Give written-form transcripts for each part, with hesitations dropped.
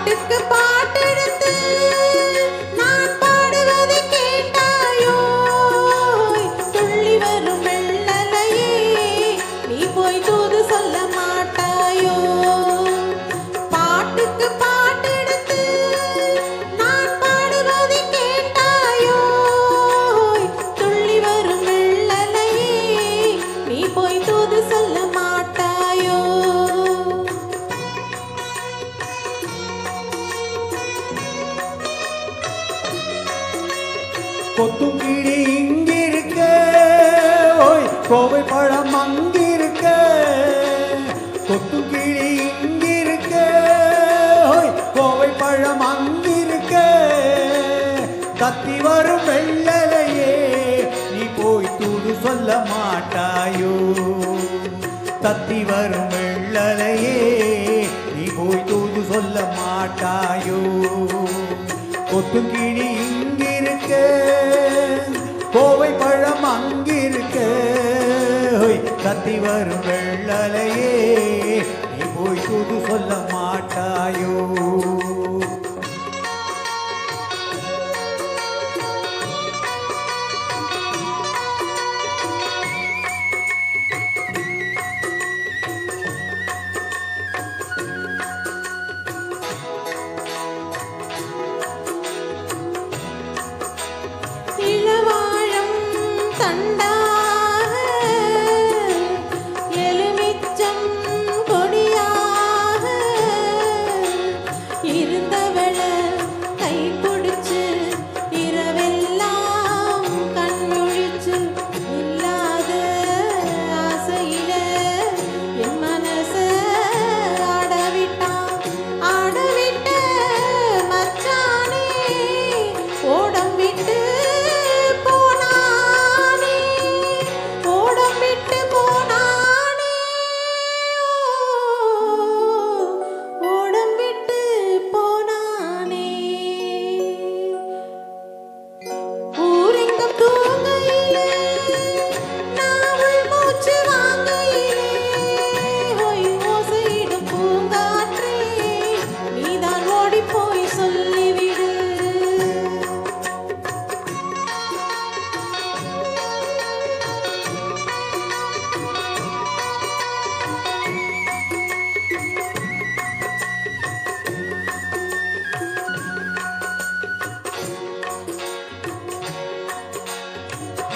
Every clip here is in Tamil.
பாட்டுக்கு பாட்டெடுத்து நான் பாடுவதை கேட்டாயோ துள்ளி வரும் வெள்ளலையே நீ போய் தூது சொல்ல மாட்டாயோ பாட்டுக்கு பாட்டெடுத்து நான் பாடுவதை கேட்டாயோ துள்ளி வரும் வெள்ளலையே நீ போய் தூது சொல்ல மாட்டாயோ கொத்துக்கிளி இங்கிருக்க ஓய் கோவை பழம் அங்கிருக்க கொத்துக்கிளி இங்கிருக்க ஓய் கோவை பழம் அங்கிருக்க தத்தி வரும் வெள்ளலையே நீ போய் தூது சொல்ல மாட்டாயோ தத்தி வரும் வெள்ளலையே நீ போய் தூது சொல்ல மாட்டாயோ கொத்துக்கிளி இங்கிருக்க கோவை பழம் அங்கிருக்க தத்தி வரும் வெள்ளலையே நீ போய் தூது சொல்ல மாட்டாயோ இளவாழம் தண்டாக எலுமிச்சம் கொடியாக இருந்தவள கை பிடிச்சு இரவெல்லாம் கண்முழிச்சு இல்லாத ஆசையில என் மனச ஆடவிட்ட மச்சானே ஓடம் விட்டு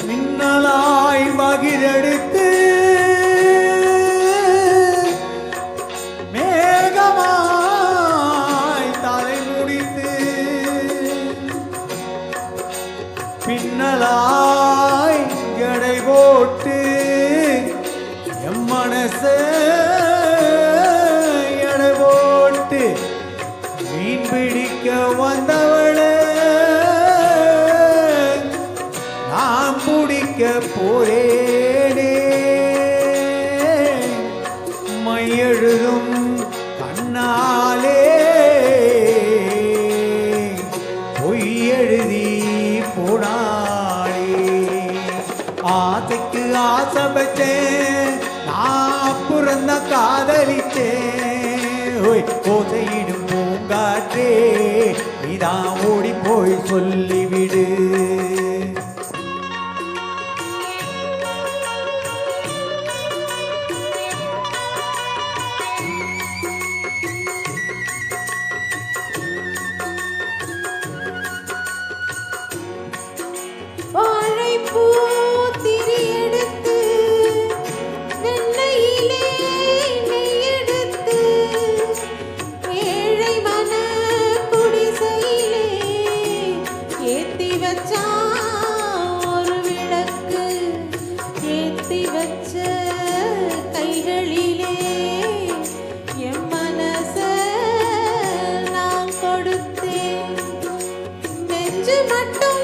மின்னலாய் வகிரெடுத்து மேகமாய் தலை முடித்து பின்னலாய் எடை போட்டு எம் மனச எடை போட்டு மீன் பிடிக்க வந்தவளே நான் பிடிக்க போரேனே மையெழுதும் கண்ணாலே பொய் எழுதி போனாளே ஆசைக்கு ஆசை வச்சேன் நான் பிறந்த காதலிச்சேன் ஓசையிடும் பூங்காற்றே நீதான் ஓடி போய் சொல்லிவிடு வாழைப்பூ திரி எடுத்து வெண்ணையிலே நெய் எடுத்து ஏழை மன குடிசையிலே ஏத்தி வச்சா ஒரு விளக்கு ஏத்தி வச்ச கைகளிலே என் மனச நான் கொடுத்தேன் நெஞ்சு மட்டும்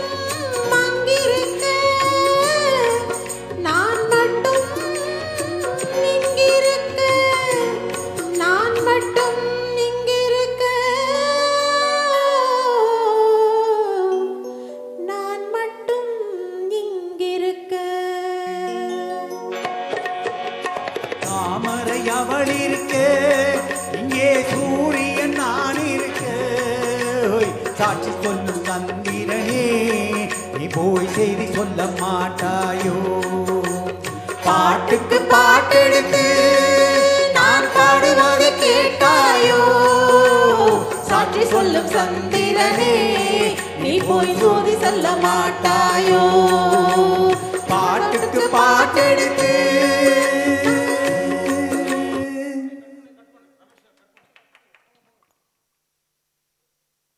தாமரை அவள் இருக்க இங்கே சூரியன் நான் இருக்க சாட்சி சொல்லும் சந்திரனே நீ போய் செய்தி சொல்ல மாட்டாயோ பாட்டுக்கு பாட்டெடுத்து நான் பாடுவதை கேட்டாயோ சாட்சி சொல்லும் சந்திரனே நீ போய் சோதி சொல்ல மாட்டாயோ பாட்டுக்கு பாட்டெடுத்து